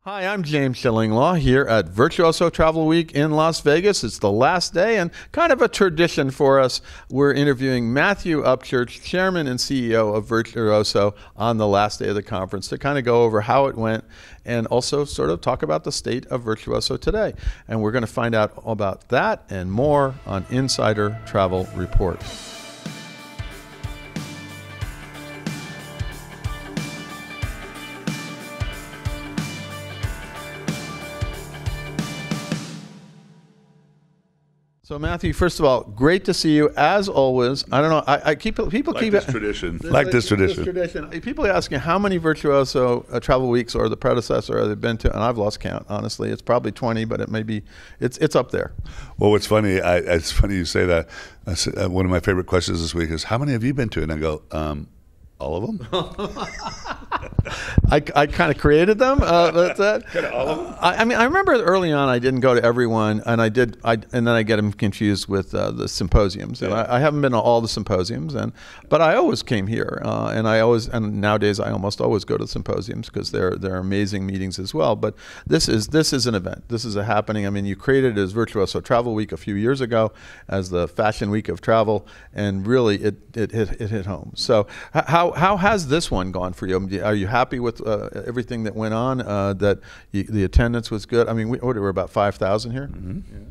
Hi, I'm James Shillinglaw here at Virtuoso Travel Week in Las Vegas. It's the last day and kind of a tradition for us. We're interviewing Matthew Upchurch, Chairman and CEO of Virtuoso, on the last day of the conference to kind of go over how it went and also sort of talk about the state of Virtuoso today. And we're going to find out about that and more on Insider Travel Report. So Matthew, first of all, great to see you as always. I don't know. I keep people like keep this tradition. This tradition. People are asking how many Virtuoso travel weeks or the predecessor have they been to, and I've lost count. Honestly, it's probably 20, but it may be it's up there. Well, what's funny? It's funny you say that. One of my favorite questions this week is, "How many have you been to?" And I go, all of them. I kind of created them. That's that. Kind of all of them. I mean, I remember early on I didn't go to everyone, and and then I get them confused with the symposiums. And I haven't been to all the symposiums, but I always came here, and nowadays I almost always go to symposiums because they're amazing meetings as well. But this is an event. This is a happening. I mean, you created it as Virtuoso Travel Week a few years ago as the fashion week of travel, and really it hit home. So how has this one gone for you? Are you happy with everything that went on? The attendance was good. I mean, we were about 5,000 here. Mm-hmm.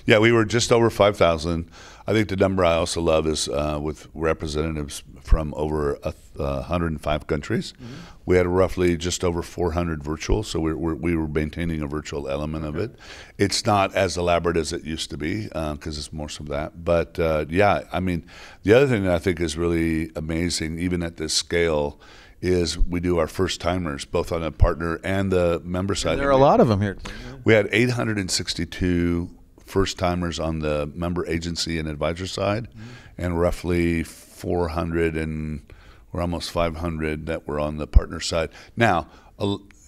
Yeah, we were just over 5,000. I think the number I also love is with representatives from over 105 countries. Mm-hmm. We had roughly just over 400 virtual, so we were maintaining a virtual element of it. It's not as elaborate as it used to be because it's more of that. But yeah, I mean, the other thing that I think is really amazing, even at this scale, is we do our first timers, both on the partner and the member side. And there are a lot of them here. We had 862 first timers on the member agency and advisor side, and roughly 400 and we're almost 500 that were on the partner side. Now,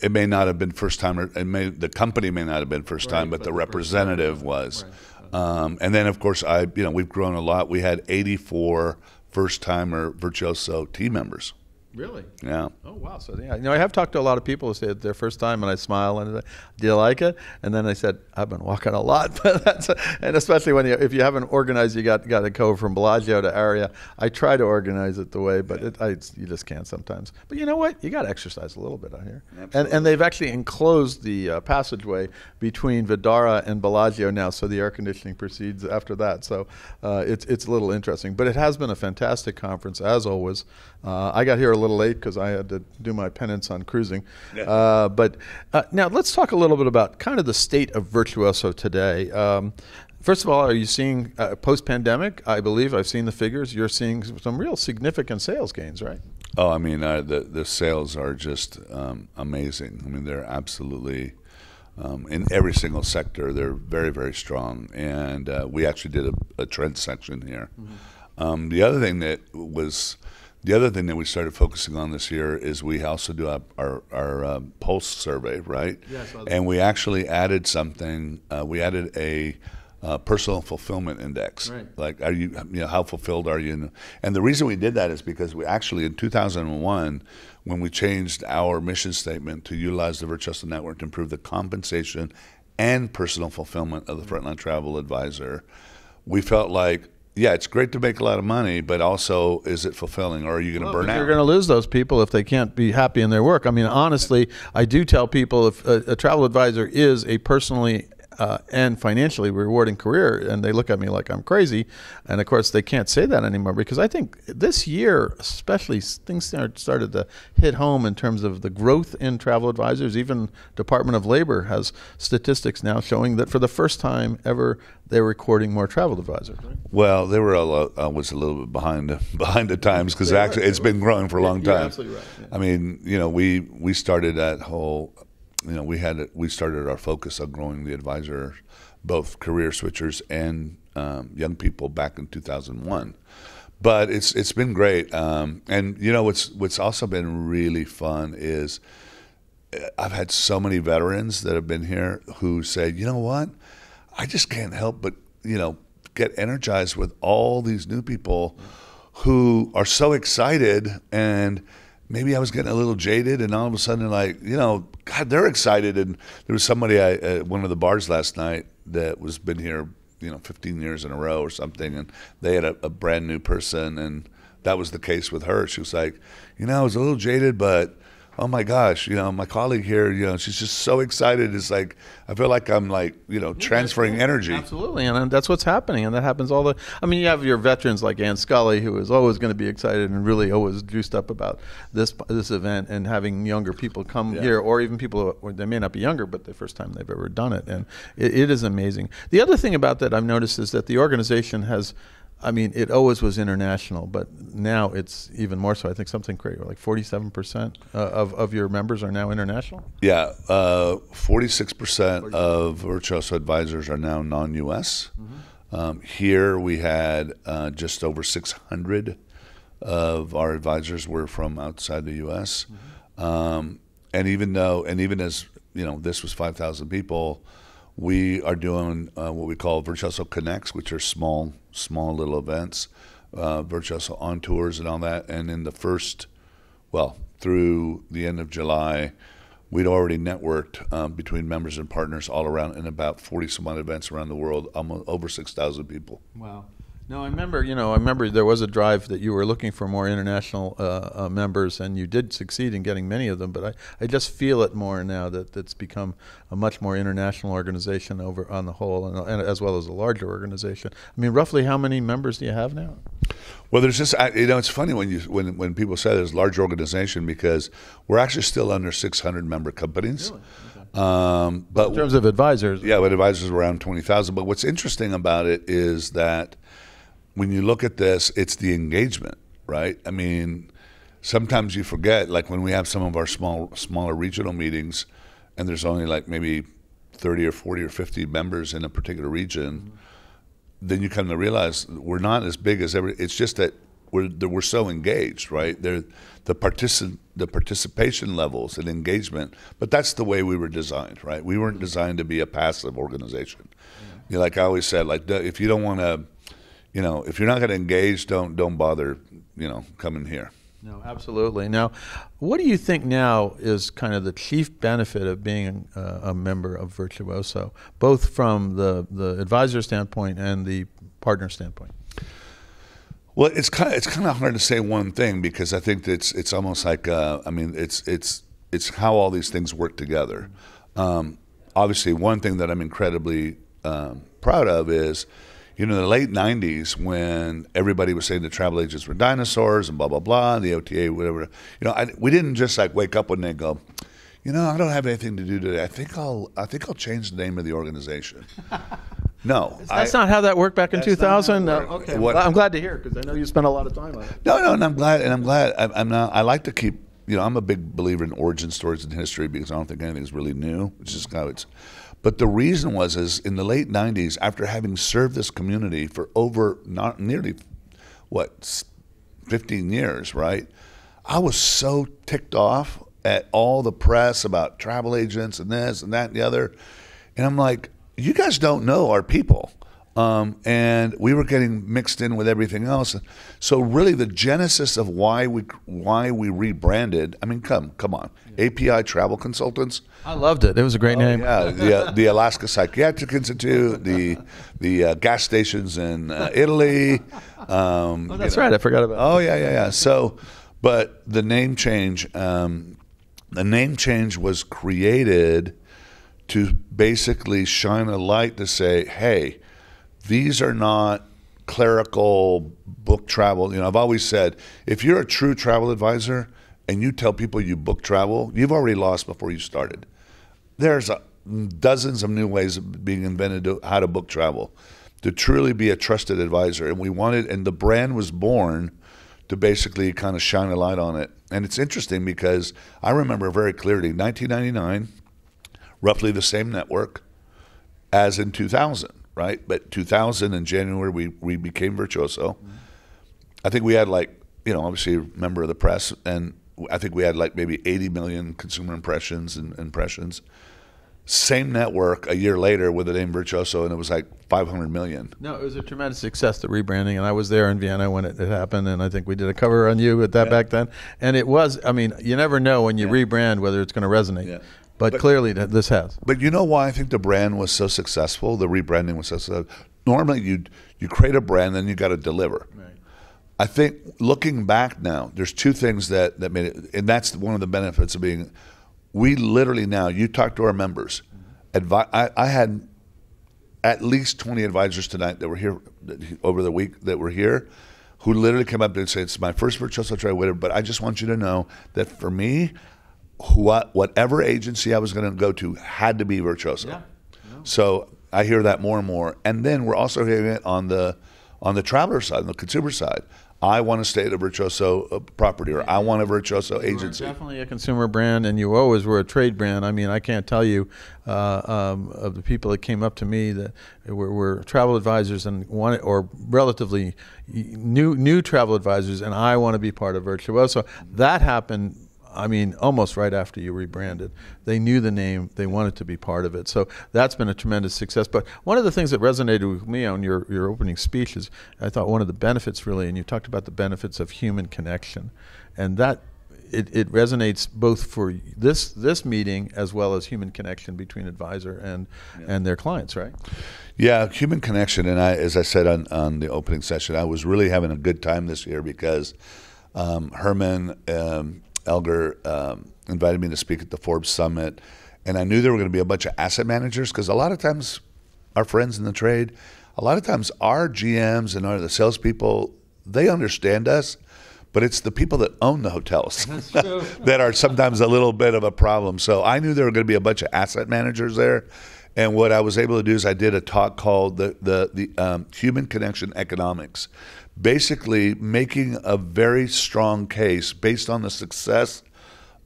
it may not have been first timer. The company may not have been first time, but the representative was. Right. And then, of course, we've grown a lot. We had 84 first timer Virtuoso team members. Really? Yeah. Oh, wow. So, yeah, I have talked to a lot of people who say it's their first time, and I smile and do you like it? And then I said, I've been walking a lot, and especially if you haven't organized, you got to go from Bellagio to area. I try to organize it the way, but you just can't sometimes. But you know what? You got to exercise a little bit out here. And they've actually enclosed the passageway between Vidara and Bellagio now, so the air conditioning proceeds after that. So it's a little interesting. But it has been a fantastic conference, as always. I got here a little late because I had to do my penance on cruising. Yeah. But now let's talk a little bit about kind of the state of Virtuoso today. First of all, are you seeing post-pandemic? I believe I've seen the figures. You're seeing some real significant sales gains, right? Oh, I mean, the sales are just amazing. I mean, they're absolutely in every single sector. They're very, very strong. And we actually did a trend section here. Mm-hmm. The other thing that we started focusing on this year is we also do our pulse survey, right? Yes. And we actually added something. We added a personal fulfillment index. Right. Like, how fulfilled are you? And the reason we did that is because we actually, in 2001, when we changed our mission statement to utilize the Virtuoso Network to improve the compensation and personal fulfillment of the frontline travel advisor, we felt like, yeah, it's great to make a lot of money, but also, is it fulfilling, or are you going to burn out? You're going to lose those people if they can't be happy in their work. I mean, honestly, I do tell people if a travel advisor is a personally and financially rewarding career, and they look at me like I'm crazy, and of course they can't say that anymore because I think this year especially things started to hit home in terms of the growth in travel advisors. Even Department of Labor has statistics now showing that for the first time ever they're recording more travel advisors. Right? Well, they were was a little bit behind the times because actually it's been growing for a long time. You're absolutely right. Yeah. I mean, we started that whole. We started our focus on growing the advisor, both career switchers and young people back in 2001. But it's been great. And what's also been really fun is I've had so many veterans that have been here who say, you know what, I just can't help but get energized with all these new people who are so excited and maybe I was getting a little jaded, and all of a sudden, like, God, they're excited. And there was somebody at one of the bars last night that was been here, 15 years in a row or something, and they had a brand new person, and that was the case with her. She was like, I was a little jaded, but oh my gosh, my colleague here, she's just so excited. It's like, I feel like I'm like, transferring energy. Absolutely, and that's what's happening, and that happens you have your veterans like Ann Scully, who is always going to be excited and really always juiced up about this event, and having younger people come here, or even people who, they may not be younger, but the first time they've ever done it, and it is amazing. The other thing about that I've noticed is that the organization has, it always was international, but now it's even more so. I think something crazy, like 47% of your members are now international? Yeah, 46% of Virtuoso advisors are now non-U.S. Mm-hmm. Here we had just over 600 of our advisors were from outside the U.S. Mm-hmm. And even as, this was 5,000 people, we are doing what we call Virtuoso Connects, which are small little events, Virtuoso on tours and all that. And in the through the end of July, we'd already networked between members and partners all around in about 40-some-odd events around the world, almost over 6,000 people. Wow. No, I remember there was a drive that you were looking for more international members, and you did succeed in getting many of them, but I just feel it more now that it's become a much more international organization over on the whole, and as well as a larger organization. Roughly how many members do you have now? Well, there's just, it's funny when people say there's a large organization, because we're actually still under 600 member companies. Really? Okay. But in terms of advisors? Yeah, but advisors are around 20,000. But what's interesting about it is that when you look at this, it's the engagement, right? Sometimes you forget, like when we have some of our smaller regional meetings, and there's only like maybe 30 or 40 or 50 members in a particular region, mm-hmm. then you come to realize we're not as big as it's just that we're so engaged, right? The participation levels and engagement, but that's the way we were designed, right? We weren't designed to be a passive organization. Mm-hmm. Like I always said, like if you don't want to, if you're not going to engage, don't bother, coming here. No, absolutely. Now, what do you think now is kind of the chief benefit of being a member of Virtuoso, both from the advisor standpoint and the partner standpoint? Well, it's kind of hard to say one thing, because I think that it's almost like it's how all these things work together. Obviously, one thing that I'm incredibly proud of is, in the late 90s, when everybody was saying the travel agents were dinosaurs and blah, blah, blah, and the OTA, whatever, we didn't just like wake up one day and go, I don't have anything to do today. I think I'll change the name of the organization. No. That's not how that worked back in 2000? No, okay. I'm glad to hear, because I know you spent a lot of time on it. No, and I'm glad. I like to keep, I'm a big believer in origin stories and history, because I don't think anything's really new. It's just how it's. But the reason is in the late 90s, after having served this community for over nearly 15 years, right? I was so ticked off at all the press about travel agents and this and that and the other. And I'm like, you guys don't know our people. And we were getting mixed in with everything else. So really the genesis of why we rebranded, come on. API Travel Consultants. I loved it. It was a great name. Yeah, the Alaska Psychiatric Institute, the gas stations in Italy. That's right. I forgot about that. Oh, yeah. So, but the name change was created to basically shine a light to say, hey, these are not clerical book travel. I've always said, if you're a true travel advisor and you tell people you book travel, you've already lost before you started. There's dozens of new ways of being invented how to book travel, to truly be a trusted advisor. And the brand was born to basically kind of shine a light on it. And it's interesting because I remember very clearly, 1999, roughly the same network as in 2000. Right, but 2000 in January we became Virtuoso. Mm-hmm. I think we had obviously a member of the press, and I think we had maybe 80 million consumer impressions and impressions. Same network a year later with the name Virtuoso, and it was like 500 million. No, it was a tremendous success, the rebranding, and I was there in Vienna when it happened, and I think we did a cover on you at that back then. And it was, I mean, you never know when you rebrand whether it's going to resonate. Yeah. But clearly this has. But you know why I think the brand was so successful, the rebranding was so successful? Normally you create a brand, then you got to deliver. Right. I think looking back now, there's two things that made it, and that's one of the benefits of being, we literally now, you talk to our members. I had at least 20 advisors tonight that were here over the week that were here who literally came up and said, it's my first Virtuoso trade winner, but I just want you to know that for me, whatever agency I was going to go to had to be Virtuoso. Yeah. No. So I hear that more and more. And then we're also hearing it on the traveler side, on the consumer side. I want to stay at a Virtuoso property, or I want a Virtuoso agency. You were definitely a consumer brand, and you always were a trade brand. I mean, I can't tell you of the people that came up to me that were travel advisors and wanted, or relatively new travel advisors, and I want to be part of Virtuoso. That happened, I mean, almost right after you rebranded. They knew the name. They wanted to be part of it. So that's been a tremendous success. But one of the things that resonated with me on your opening speech is, I thought one of the benefits really, and you talked about the benefits of human connection. And that it resonates both for this meeting as well as human connection between advisor and their clients, right? Yeah, human connection. And as I said on the opening session, I was really having a good time this year because Herman Elger invited me to speak at the Forbes Summit, and I knew there were going to be a bunch of asset managers, because a lot of times our friends in the trade, a lot of times our GMs and the salespeople, they understand us, but it's the people that own the hotels that are sometimes a little bit of a problem. So I knew there were going to be a bunch of asset managers there, and what I was able to do is I did a talk called the Human Connection Economics, basically making a very strong case based on the success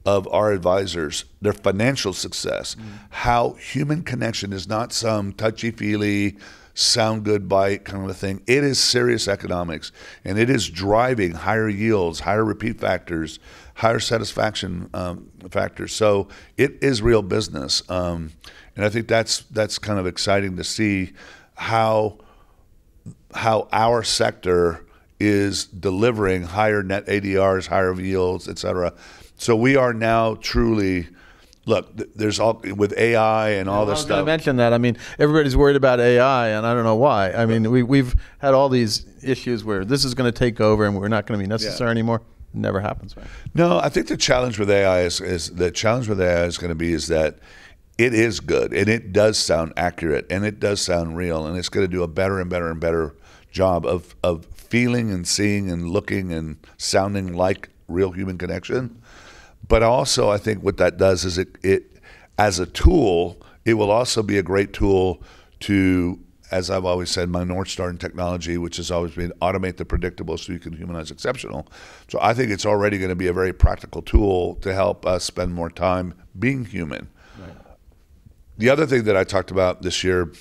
of our advisors, their financial success, how human connection is not some touchy-feely, sound good bite kind of a thing. It is serious economics, and it is driving higher yields, higher repeat factors, higher satisfaction factors. So it is real business, and I think that's kind of exciting to see how our sector is delivering higher net ADRs, higher yields, et cetera. So we are now truly, look, there's all, with AI and all this stuff. I was going to mention that. I mean, everybody's worried about AI, and I don't know why. I mean, we've had all these issues where this is going to take over and we're not going to be necessary anymore. It never happens, right? No, I think the challenge with AI is going to be that it is good, and it does sound accurate, and it does sound real, and it's going to do a better and better and better job of feeling and seeing and looking and sounding like real human connection. But also, I think what that does is it as a tool, it will also be a great tool to, as I've always said, my North Star in technology, which has always been automate the predictable so you can humanize exceptional. So I think it's already going to be a very practical tool to help us spend more time being human. Right. The other thing that I talked about this year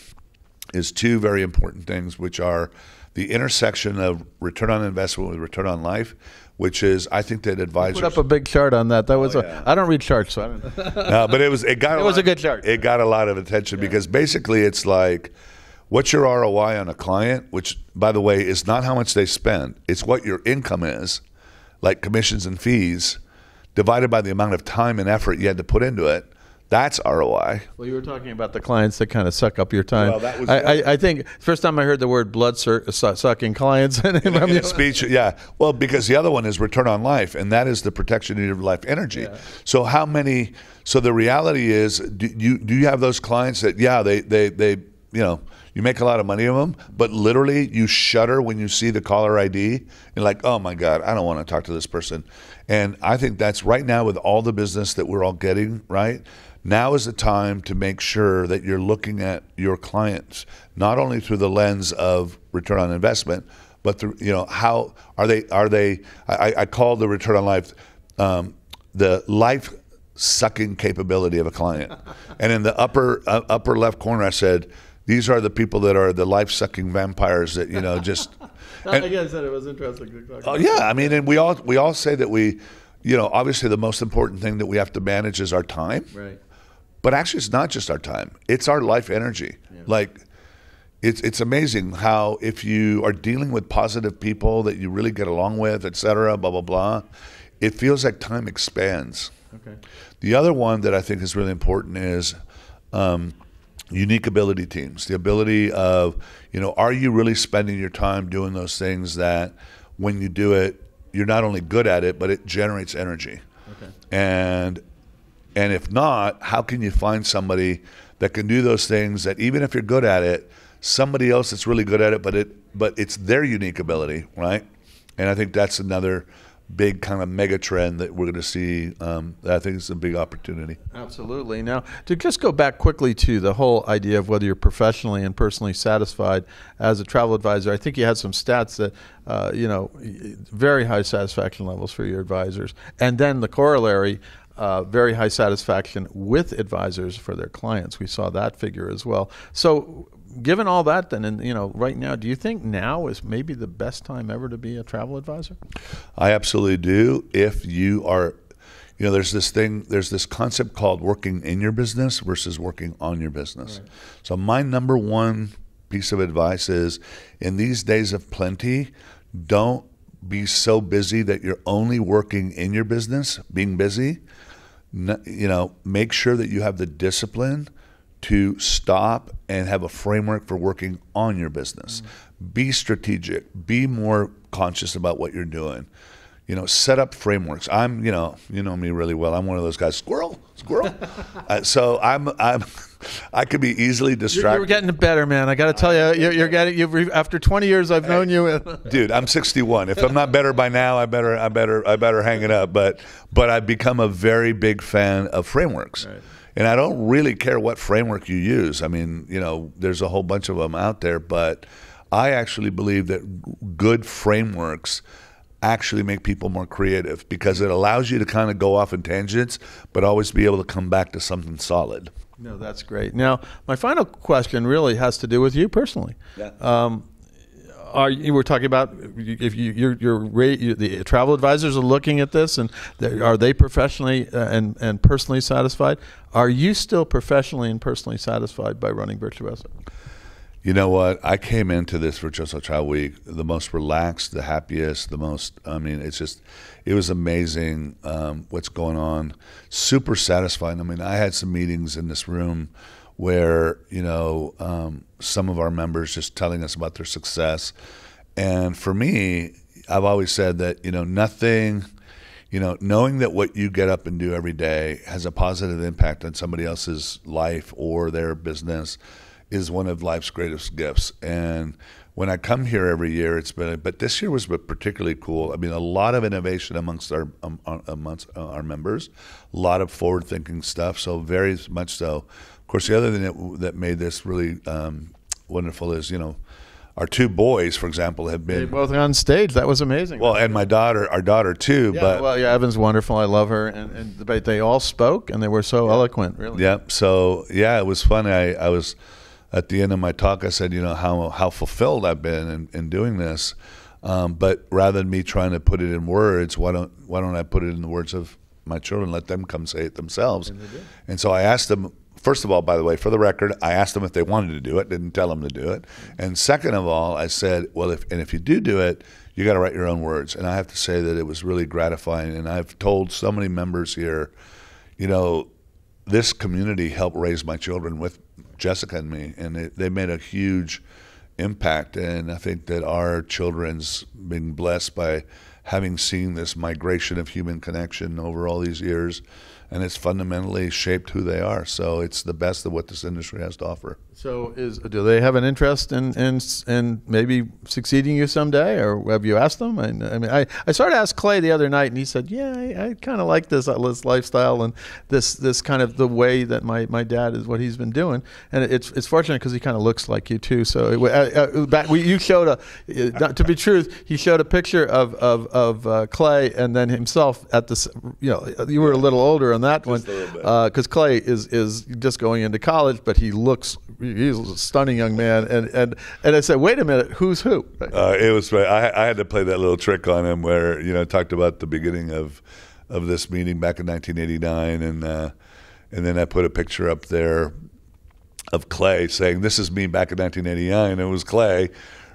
is two very important things, which are the intersection of return on investment with return on life, which is, I think that advisors... You put up a big chart on that. That was I don't read charts, so I don't know. No, but it was a good chart. It got a lot of attention because basically it's like, what's your ROI on a client, which, by the way, is not how much they spend. It's what your income is, like commissions and fees, divided by the amount of time and effort you had to put into it. That's ROI. Well, you were talking about the clients that kind of suck up your time. Well, that was I think first time I heard the word blood-sucking clients. in a speech, yeah. Well, because the other one is return on life, and that is the protection of your life energy. Yeah. So how many? So the reality is, do you have those clients that they you make a lot of money of them, but literally you shudder when you see the caller ID and like, oh my God, I don't want to talk to this person. And I think that's right now with all the business that we're all getting, right? Now is the time to make sure that you're looking at your clients, not only through the lens of return on investment, but through, how are they, I call the return on life, the life sucking capability of a client. And in the upper left corner, I said, these are the people that are the life sucking vampires that, just. Again, I said it was interesting. Oh yeah. I mean, and we all say that we, obviously the most important thing that we have to manage is our time. Right. But actually, it's not just our time. It's our life energy. Yeah. Like, it's amazing how if you are dealing with positive people that you really get along with, et cetera, blah, blah, blah, it feels like time expands. Okay. The other one that I think is really important is unique ability teams. The ability of, are you really spending your time doing those things that when you do it, you're not only good at it, but it generates energy. Okay. And if not, how can you find somebody that can do those things that even if you're good at it, somebody else that's really good at it, but it's their unique ability, right? And I think that's another big kind of mega trend that we're going to see. That I think is a big opportunity. Absolutely. Now, to just go back quickly to the whole idea of whether you're professionally and personally satisfied as a travel advisor, I think you had some stats that, very high satisfaction levels for your advisors. And then the corollary, very high satisfaction with advisors for their clients. We saw that figure as well. So given all that, then, and right now, do you think now is maybe the best time ever to be a travel advisor? I absolutely do. If you are, there's this concept called working in your business versus working on your business. Right. So my number one piece of advice is, in these days of plenty, don't be so busy that you're only working in your business, being busy. Make sure that you have the discipline to stop and have a framework for working on your business. Be strategic. Be more conscious about what you're doing. Set up frameworks. I'm, you know me really well. I'm one of those guys. Squirrel. So I could be easily distracted. You're getting better, man. I got to tell you, you're getting. After 20 years, I've known you. Dude, I'm 61. If I'm not better by now, I better hang it up. But I've become a very big fan of frameworks. Right. And I don't really care what framework you use. I mean, there's a whole bunch of them out there, but I actually believe that good frameworks actually make people more creative because it allows you to kind of go off in tangents, but always be able to come back to something solid. No, that's great. Now, my final question really has to do with you personally. Yeah. You were talking about if the travel advisors are looking at this, and are they professionally and personally satisfied? Are you still professionally and personally satisfied by running Virtuoso? You know what? I came into this Virtuoso Travel Week the most relaxed, the happiest, it was amazing what's going on. Super satisfying. I mean, I had some meetings in this room where, some of our members just telling us about their success. And for me, I've always said that, nothing, knowing that what you get up and do every day has a positive impact on somebody else's life or their business is one of life's greatest gifts. And when I come here every year, but this year was particularly cool. I mean, a lot of innovation amongst our members, a lot of forward-thinking stuff. So very much so. Of course, the other thing that made this really wonderful is, our two boys, for example, have been... They both on stage. That was amazing. Well, and our daughter too. Yeah, Evan's wonderful. I love her. But they all spoke, and they were so eloquent, really. Yeah. So, it was fun. I was... At the end of my talk, I said, how fulfilled I've been in doing this. But rather than me trying to put it in words, why don't I put it in the words of my children? Let them come say it themselves. And so I asked them, first of all, by the way, for the record, I asked them if they wanted to do it, didn't tell them to do it. And second of all, I said, well, if you do it, you got to write your own words. And I have to say that it was really gratifying. And I've told so many members here, this community helped raise my children with Jessica and me, and they made a huge impact. And I think that our children's been blessed by having seen this migration of human connection over all these years, and it's fundamentally shaped who they are. So it's the best of what this industry has to offer. So do they have an interest in maybe succeeding you someday, or have you asked them? I sort of asked Clay the other night, and he said, yeah, I kind of like this lifestyle and this kind of the way that my dad is what he's been doing. And it's fortunate because he kind of looks like you too. So you showed to be truth, he showed a picture of Clay and then himself at this. You were a little older on that one because Clay is just going into college, but he's a stunning young man, and I said, wait a minute, who's who? It was I had to play that little trick on him where talked about the beginning of this meeting back in 1989, And then I put a picture up there of Clay saying, "This is me back in 1989." It was Clay,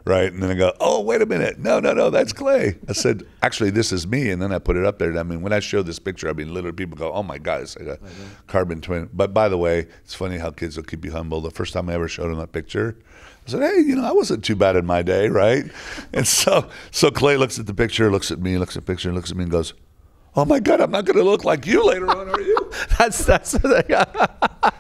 right? And then I go, "Oh, wait a minute. No, that's Clay." I said, "Actually, this is me." And then I put it up there. I mean, when I show this picture, I mean, literally people go, "Oh my God, it's like a carbon twin." But by the way, it's funny how kids will keep you humble. The first time I ever showed them that picture, I said, "Hey, I wasn't too bad in my day, right?" And so Clay looks at the picture, looks at me, looks at the picture, looks at me and goes, "Oh my God, I'm not going to look like you later on, are you?" That's the thing.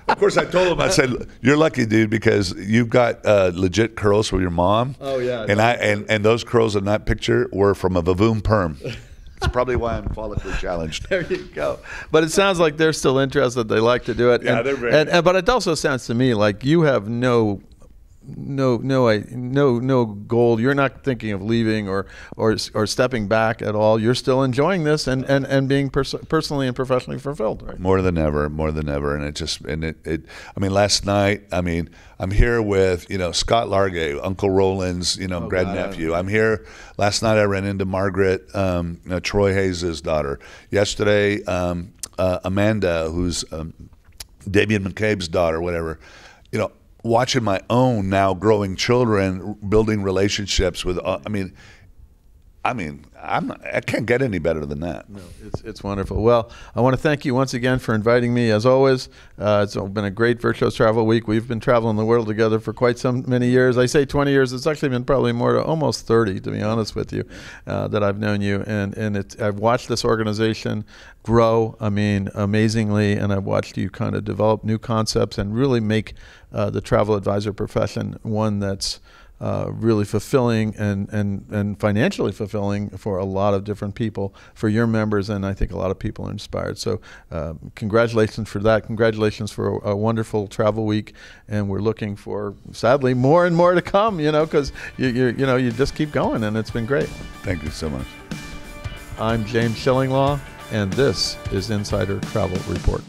Of course, I told him, I said, "You're lucky, dude, because you've got legit curls from your mom." Oh yeah. And those curls in that picture were from a Vavoom perm. It's probably why I'm follically challenged. There you go. But it sounds like they're still interested. They like to do it. Yeah, they're very. But it also sounds to me like you have no goal. You're not thinking of leaving or stepping back at all. You're still enjoying this and being personally and professionally fulfilled, right? More than ever. And I mean, last night, I'm here with, Scott Largay, Uncle Roland's, grandnephew. I'm here. Last night I ran into Margaret, Troy Hayes' daughter. Yesterday, Amanda, who's Damien McCabe's daughter, whatever, watching my own now growing children, building relationships with, I can't get any better than that. No, it's wonderful. Well, I want to thank you once again for inviting me. As always, it's been a great Virtuoso Travel Week. We've been traveling the world together for quite many years. I say 20 years. It's actually been probably almost 30, to be honest with you, that I've known you. And I've watched this organization grow, amazingly, and I've watched you kind of develop new concepts and really make the travel advisor profession one that's really fulfilling and financially fulfilling for a lot of different people, for your members, and I think a lot of people are inspired. So congratulations for that. Congratulations for a wonderful travel week, and we're looking for, sadly, more and more to come, because you just keep going, and it's been great. Thank you so much. I'm James Shillinglaw, and this is Insider Travel Report.